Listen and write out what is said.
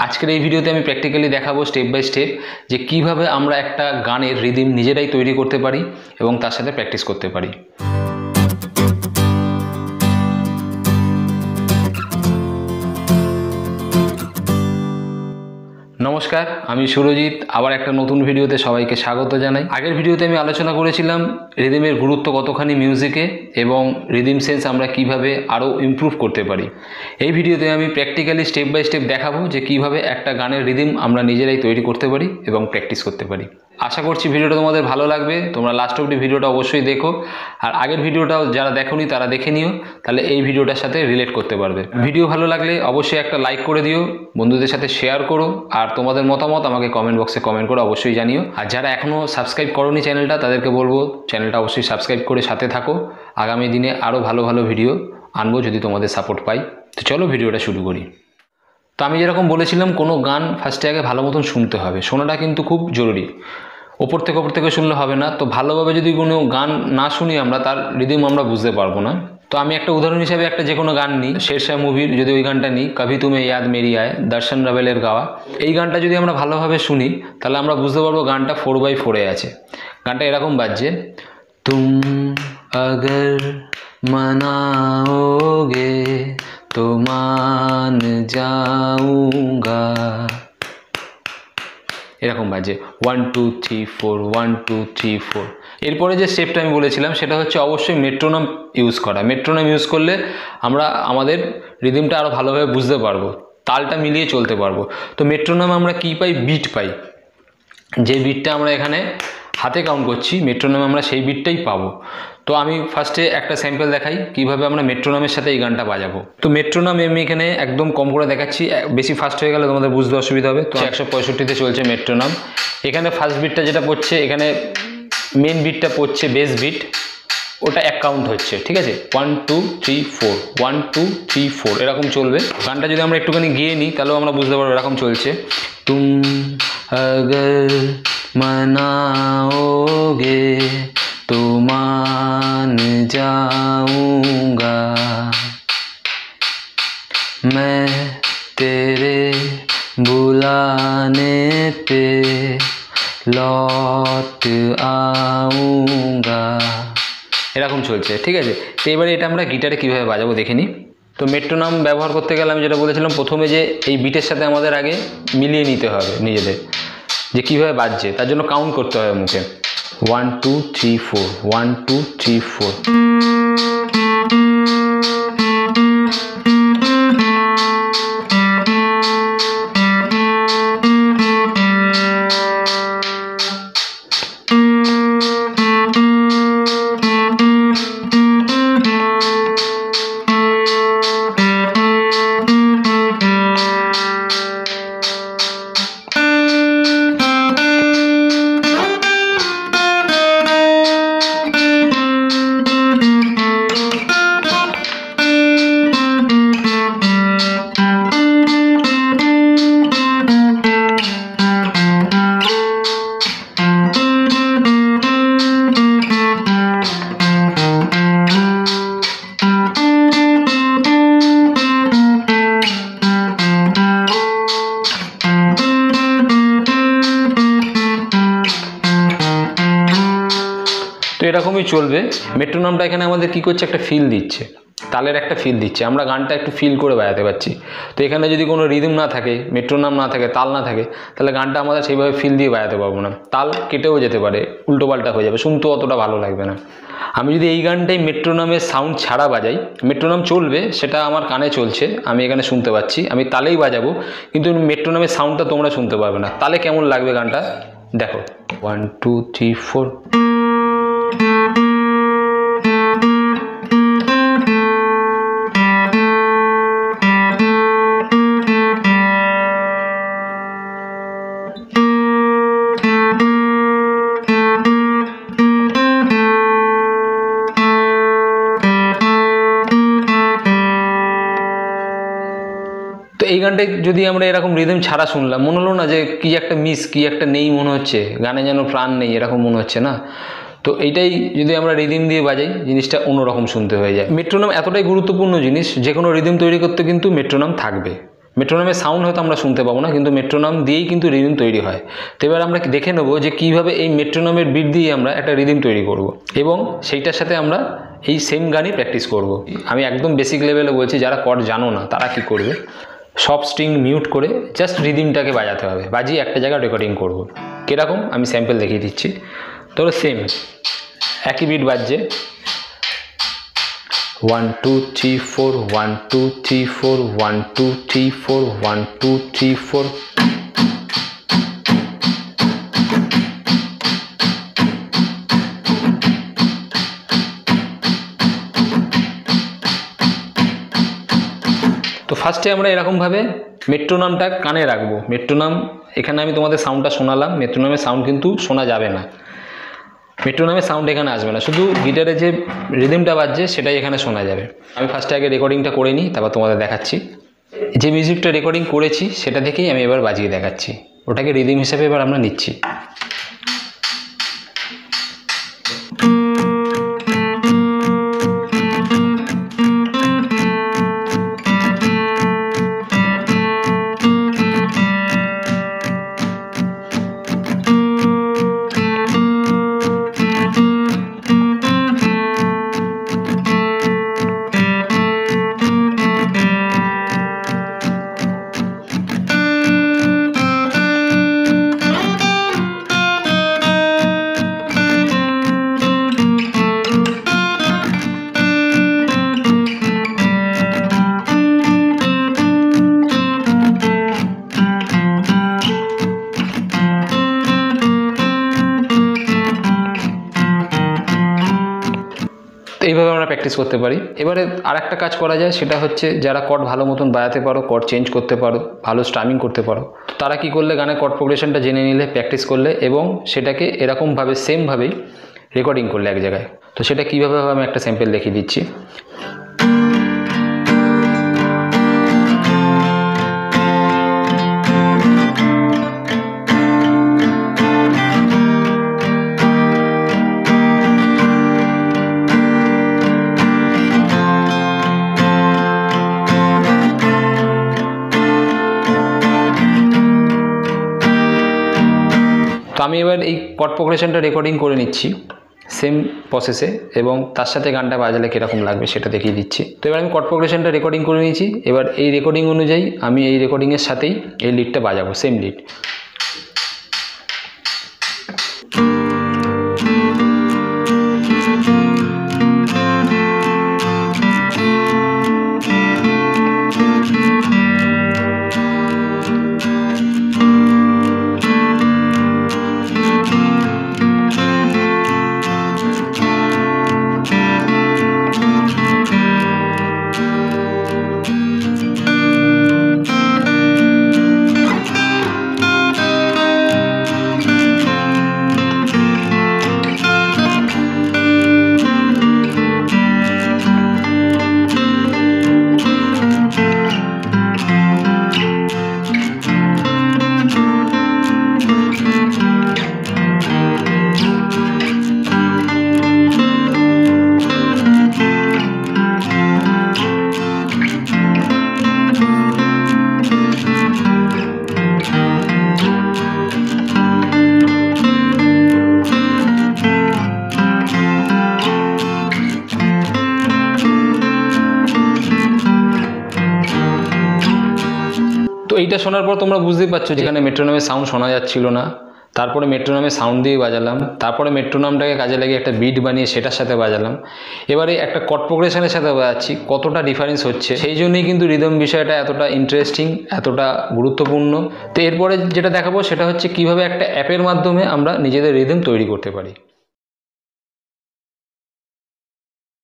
আজকের এই ভিডিওতে আমি প্র্যাকটিক্যালি দেখাবো স্টেপ বাই স্টেপ যে কিভাবে আমরা একটা গানের রিদিম নিজেরাই তৈরি করতে পারি এবং তার সাথে প্র্যাকটিস করতে পারি। নমস্কার, আমি সুরজিৎ। আবার একটা নতুন ভিডিওতে সবাইকে স্বাগত জানাই। আগের ভিডিওতে আমি আলোচনা করেছিলাম রিদিমের গুরুত্ব কতখানি মিউজিকে এবং রিদিম সেন্স আমরা কিভাবে আরও ইমপ্রুভ করতে পারি। এই ভিডিওতে আমি প্র্যাকটিক্যালি স্টেপ বাই স্টেপ দেখাবো যে কিভাবে একটা গানের রিদিম আমরা নিজেরাই তৈরি করতে পারি এবং প্র্যাকটিস করতে পারি। আশা করছি ভিডিওটা তোমাদের ভালো লাগবে। তোমরা লাস্ট অবধি ভিডিওটা অবশ্যই দেখো, আর আগের ভিডিওটাও যারা দেখোনি তারা দেখে নিও, তাহলে এই ভিডিওটার সাথে রিলেট করতে পারবে। ভিডিও ভালো লাগলে অবশ্যই একটা লাইক করে দিও, বন্ধুদের সাথে শেয়ার করো, আর তোমাদের মতামত আমাকে কমেন্ট বক্সে কমেন্ট করে অবশ্যই জানিও। আর যারা এখনও সাবস্ক্রাইব করোনি চ্যানেলটা, তাদেরকে বলবো চ্যানেলটা অবশ্যই সাবস্ক্রাইব করে সাথে থাকো। আগামী দিনে আরও ভালো ভালো ভিডিও আনবো যদি তোমাদের সাপোর্ট পাই। তো চলো ভিডিওটা শুরু করি। তো আমি যেরকম বলেছিলাম, কোনো গান ফার্স্টে আগে ভালো মতন শুনতে হবে। শোনাটা কিন্তু খুব জরুরি। ওপর থেকে শুনলে হবে না। তো ভালোভাবে যদি কোনো গান না শুনি আমরা, তার রিদিম আমরা বুঝতে পারবো না। তো আমি একটা উদাহরণ হিসাবে একটা যে কোনো গান নিই, শেরশাহ মুভির যদি ওই গানটা নিই, কভি তুমে ইয়াদ মেরি আয়, দর্শন রাভেলের গাওয়া। এই গানটা যদি আমরা ভালোভাবে শুনি তাহলে আমরা বুঝতে পারবো গানটা 4/4-এ আছে। গানটা এরকম বাজছে, তুম আগর মনাওগে তো মান যাউঙ্গা, এরকম বাজে 1 2 3 4 1 2 3 4। এরপরে যে স্টেপটা আমি বলেছিলাম সেটা হচ্ছে অবশ্যই মেট্রোনম ইউজ করা। মেট্রোনম ইউজ করলে আমরা আমাদের রিদিমটা আরও ভালোভাবে বুঝতে পারবো, তালটা মিলিয়ে চলতে পারবো। তো মেট্রোনম আমরা কী পাই? বিট পাই। যে বিটটা আমরা এখানে হাতে কাউন্ট করছি, মেট্রোনম আমরা সেই বিটটাই পাবো। তো আমি ফার্স্টে একটা স্যাম্পল দেখাই কিভাবে আমরা মেট্রোনমের সাথে এই গানটা বাজাবো। তো মেট্রোনম আমি এখানে একদম কম করে দেখাচ্ছি, বেশি ফাস্ট হয়ে গেলে তোমাদের বুঝতে অসুবিধা হবে। তো 165-তে চলছে মেট্রোনম। এখানে ফার্স্ট বিটটা যেটা পড়ছে, এখানে মেন বিটটা পড়ছে বেস বিট, ওটা এক কাউন্ট হচ্ছে, ঠিক আছে? 1 2 3 4 1 2 3 4 এরকম চলবে। গানটা যদি আমরা একটুখানি গিয়ে নিই তাহলেও আমরা বুঝতে পারবো এরকম চলছে, তুম আগর মনাওগে তো মান যাউঙ্গা, मैं तेरे बुलाने पे लौट आऊँगा, এরকম চলছে, ঠিক আছে? তো এবারে এটা আমরা গিটারে কীভাবে বাজাবো দেখে নিই। তো মেট্রোনম ব্যবহার করতে গেলে আমি যেটা বলেছিলাম, প্রথমে যে এই বিটের সাথে আমাদের আগে মিলিয়ে নিতে হবে নিজেদের, যে কীভাবে বাজছে তার জন্য কাউন্ট করতে হবে মুখে, 1 2 3 4 1 2 3 4। তো এরকমই চলবে। মেট্রোনমটা এখানে আমাদের কী করছে? একটা ফিল দিচ্ছে, তালের একটা ফিল দিচ্ছে। আমরা গানটা একটু ফিল করে বাজাতে পারছি। তো এখানে যদি কোনো রিদম না থাকে, মেট্রোনম না থাকে, তাল না থাকে, তাহলে গানটা আমাদের সেইভাবে ফিল দিয়ে বাজাতে পারবো না। তাল কেটেও যেতে পারে, উল্টোপাল্টা হয়ে যাবে, শুনতে অতটা ভালো লাগবে না। আমি যদি এই গানটাই মেট্রোনমের সাউন্ড ছাড়া বাজাই, মেট্রোনম চলবে, সেটা আমার কানে চলছে, আমি এখানে শুনতে পাচ্ছি, আমি তালেই বাজাবো, কিন্তু মেট্রোনমের সাউন্ডটা তোমরা শুনতে পারবে না। তালে কেমন লাগবে গানটা দেখো, 1 2 3 4। তো এই গানটাই যদি আমরা এরকম রিদম ছাড়া শুনলাম, মনে হলো না যে কি একটা মিস, কি একটা নেই মনে হচ্ছে, গানে যেন প্রাণ নেই, এরকম মনে হচ্ছে না? তো এইটাই যদি আমরা রিদিম দিয়ে বাজাই, জিনিসটা অন্যরকম শুনতে হয়ে যায়। মেট্রোনম এতটাই গুরুত্বপূর্ণ জিনিস, যে কোনো রিদিম তৈরি করতে কিন্তু মেট্রোনম থাকবে। মেট্রোনমের সাউন্ড হয়তো আমরা শুনতে পাবো না, কিন্তু মেট্রোনম দিয়েই কিন্তু রিদিম তৈরি হয়। তো এবার আমরা দেখে নেবো যে কীভাবে এই মেট্রোনমের বিট দিয়ে আমরা একটা রিদিম তৈরি করব এবং সেইটার সাথে আমরা এই সেম গানই প্র্যাকটিস করব। আমি একদম বেসিক লেভেলে বলছি, যারা কর্ড জানো না তারা কি করবে, সব স্ট্রিং মিউট করে জাস্ট রিদিমটাকে বাজাতে হবে, বাজিয়ে একটা জায়গায় রেকর্ডিং করব। কীরকম আমি স্যাম্পল দেখিয়ে দিচ্ছি। ধরো সেম একই বিট বাজছে, 1 2 3 4 1 2 3 4 1 2 3 4 1 2 3 4। তো ফার্স্টে আমরা এরকমভাবে মেট্রোনমটা কানে রাখবো। মেট্রোনম এখানে আমি তোমাদের সাউন্ডটা শোনালাম, মেট্রোনমের সাউন্ড কিন্তু শোনা যাবে না, মেট্রোনমের সাউন্ড এখানে আসবে না, শুধু গিটারে যে রিদিমটা বাজছে সেটাই এখানে শোনা যাবে। আমি ফার্স্টে আগে রেকর্ডিংটা করে নিই, তারপর তোমাদের দেখাচ্ছি। যে মিউজিকটা রেকর্ডিং করেছি সেটা দেখেই আমি এবার বাজিয়ে দেখাচ্ছি, ওটাকে রিদিম হিসেবে এবার আমরা নিচ্ছি। তো এইভাবে আমরা প্র্যাকটিস করতে পারি। এবারে আর একটা কাজ করা যায়, সেটা হচ্ছে যারা কর্ড ভালো মতন বাজাতে পারো, কর্ড চেঞ্জ করতে পারো, ভালো স্ট্রামিং করতে পারো, তো তারা কি করলে গানের কর্ড প্রোগ্রেশনটা জেনে নিলে, প্র্যাকটিস করলে এবং সেটাকে এরকমভাবে সেমভাবেই রেকর্ডিং করলে এক জায়গায়। তো সেটা কীভাবে হবে আমি একটা স্যাম্পল দেখিয়ে দিচ্ছি। তো আমি এবার এই কর্ড প্রোগ্রেশনটা রেকর্ডিং করে নিচ্ছি সেম প্রসেসে, এবং তার সাথে গানটা বাজালে কীরকম লাগবে সেটা দেখিয়ে দিচ্ছি। তো এবার আমি কর্ড প্রোগ্রেশনটা রেকর্ডিং করে নিয়েছি, এবার এই রেকর্ডিং অনুযায়ী আমি এই রেকর্ডিংয়ের সাথেই এই লিডটা বাজাবো, সেম লিড। তো এইটা শোনার পর তোমরা বুঝতেই পারছো যেখানে মেট্রোনমের সাউন্ড শোনা যাচ্ছিল না, তারপরে মেট্রোনমের সাউন্ড দিয়ে বাজালাম, তারপরে মেট্রোনমটাকে কাজে লাগিয়ে একটা বিট বানিয়ে সেটার সাথে বাজালাম, এবারে একটা কর্ড প্রোগ্রেশনের সাথে বাজাচ্ছি, কতটা ডিফারেন্স হচ্ছে। সেই জন্যই কিন্তু রিদম বিষয়টা এতটা ইন্টারেস্টিং, এতটা গুরুত্বপূর্ণ। তো এরপরে যেটা দেখাবো সেটা হচ্ছে কিভাবে একটা অ্যাপের মাধ্যমে আমরা নিজেদের রিদম তৈরি করতে পারি।